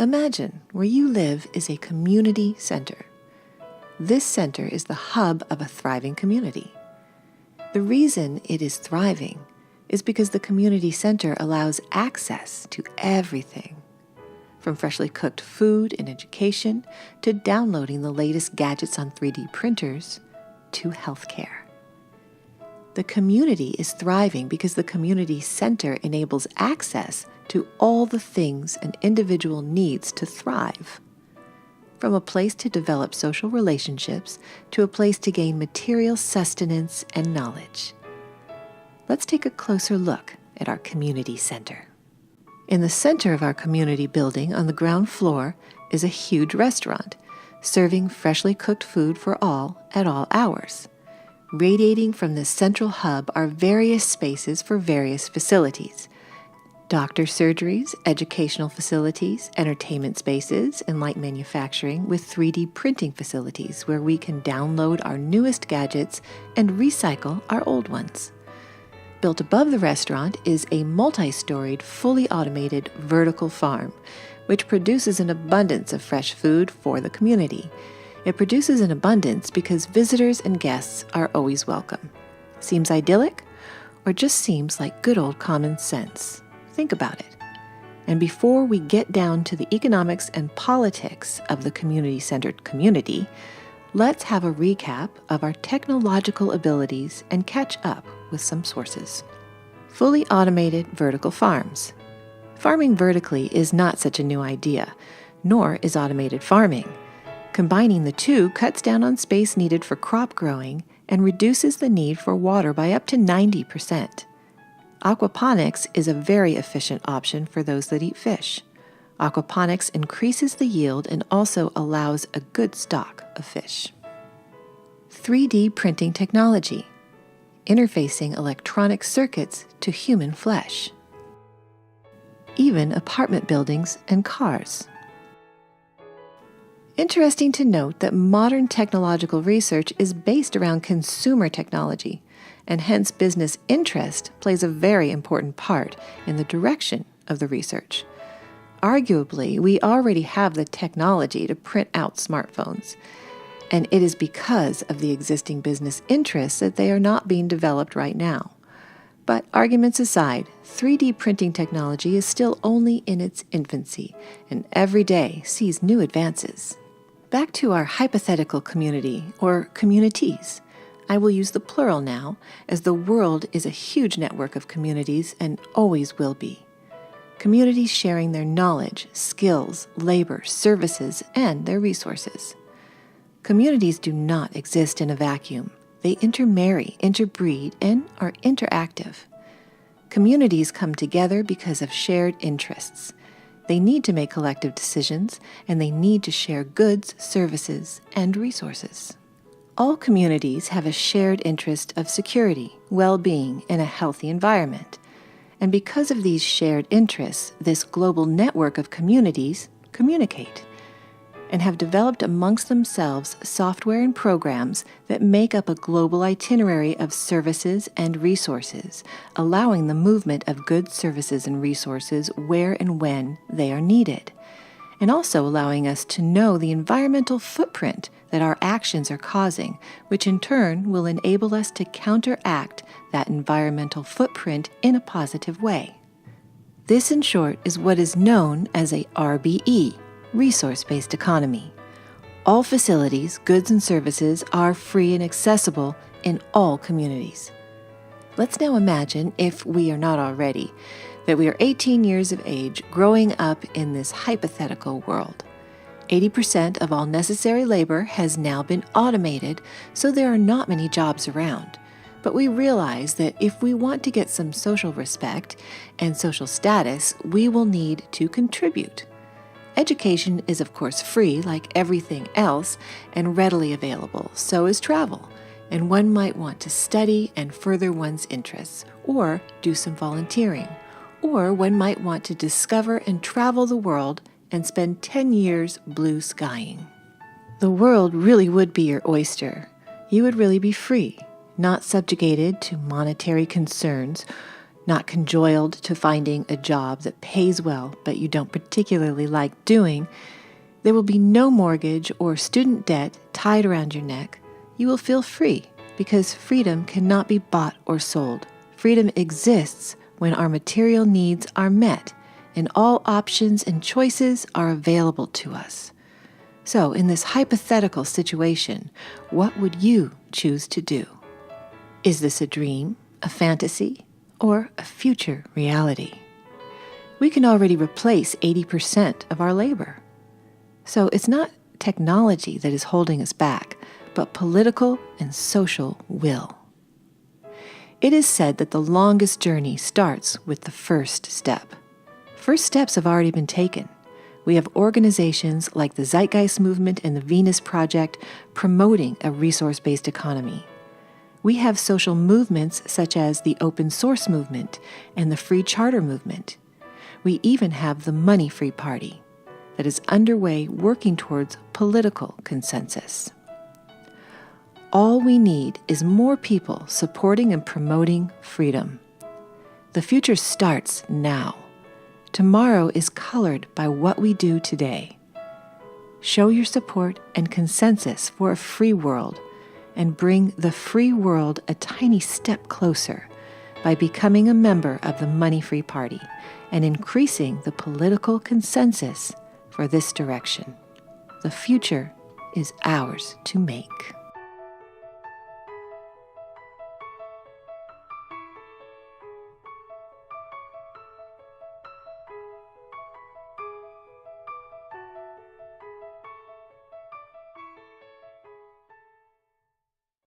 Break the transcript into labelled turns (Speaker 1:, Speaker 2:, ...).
Speaker 1: Imagine where you live is a community center. This center is the hub of a thriving community. The reason it is thriving is because the community center allows access to everything, from freshly cooked food and education to downloading the latest gadgets on 3D printers to healthcare. The community is thriving because the community center enables access to all the things an individual needs to thrive. From a place to develop social relationships to a place to gain material sustenance and knowledge. Let's take a closer look at our community center. In the center of our community building on the ground floor is a huge restaurant, serving freshly cooked food for all at all hours. Radiating from this central hub are various spaces for various facilities. Doctor surgeries, educational facilities, entertainment spaces, and light manufacturing with 3D printing facilities where we can download our newest gadgets and recycle our old ones. Built above the restaurant is a multi-storied, fully automated vertical farm, which produces an abundance of fresh food for the community. It produces an abundance because visitors and guests are always welcome. Seems idyllic? Or just seems like good old common sense? Think about it. And before we get down to the economics and politics of the community-centered community, let's have a recap of our technological abilities and catch up with some sources. Fully automated vertical farms. Farming vertically is not such a new idea, nor is automated farming. Combining the two cuts down on space needed for crop growing and reduces the need for water by up to 90%. Aquaponics is a very efficient option for those that eat fish. Aquaponics increases the yield and also allows a good stock of fish. 3D printing technology, interfacing electronic circuits to human flesh. Even apartment buildings and cars. Interesting to note that modern technological research is based around consumer technology, and hence business interest plays a very important part in the direction of the research. Arguably, we already have the technology to print out smartphones, and it is because of the existing business interests that they are not being developed right now. But arguments aside, 3D printing technology is still only in its infancy, and every day sees new advances. Back to our hypothetical community, or communities. I will use the plural now, as the world is a huge network of communities and always will be. Communities sharing their knowledge, skills, labor, services, and their resources. Communities do not exist in a vacuum. They intermarry, interbreed, and are interactive. Communities come together because of shared interests. They need to make collective decisions, and they need to share goods, services, and resources. All communities have a shared interest of security, well-being, and a healthy environment. And because of these shared interests, this global network of communities communicate and have developed amongst themselves software and programs that make up a global itinerary of services and resources, allowing the movement of goods, services, and resources where and when they are needed, and also allowing us to know the environmental footprint that our actions are causing, which in turn will enable us to counteract that environmental footprint in a positive way. This, in short, is what is known as a RBE, resource-based economy. All facilities, goods, and services are free and accessible in all communities. Let's now imagine, if we are not already, that we are 18 years of age growing up in this hypothetical world. 80% of all necessary labor has now been automated, so there are not many jobs around. But we realize that if we want to get some social respect and social status, we will need to contribute. Education is of course free, like everything else, and readily available. So is travel, and one might want to study and further one's interests, or do some volunteering, or one might want to discover and travel the world and spend 10 years blue skying. The world really would be your oyster. You would really be free, not subjugated to monetary concerns, not conjoined to finding a job that pays well but you don't particularly like doing. There will be no mortgage or student debt tied around your neck. You will feel free because freedom cannot be bought or sold. Freedom exists when our material needs are met and all options and choices are available to us. So, in this hypothetical situation, what would you choose to do? Is this a dream, a fantasy, or a future reality? We can already replace 80% of our labor. So it's not technology that is holding us back, but political and social will. It is said that the longest journey starts with the first step. First steps have already been taken. We have organizations like the Zeitgeist Movement and the Venus Project promoting a resource-based economy. We have social movements such as the Open Source Movement and the Free Charter Movement. We even have the Money Free Party that is underway working towards political consensus. All we need is more people supporting and promoting freedom. The future starts now. Tomorrow is colored by what we do today. Show your support and consensus for a free world and bring the free world a tiny step closer by becoming a member of the Money Free Party and increasing the political consensus for this direction. The future is ours to make.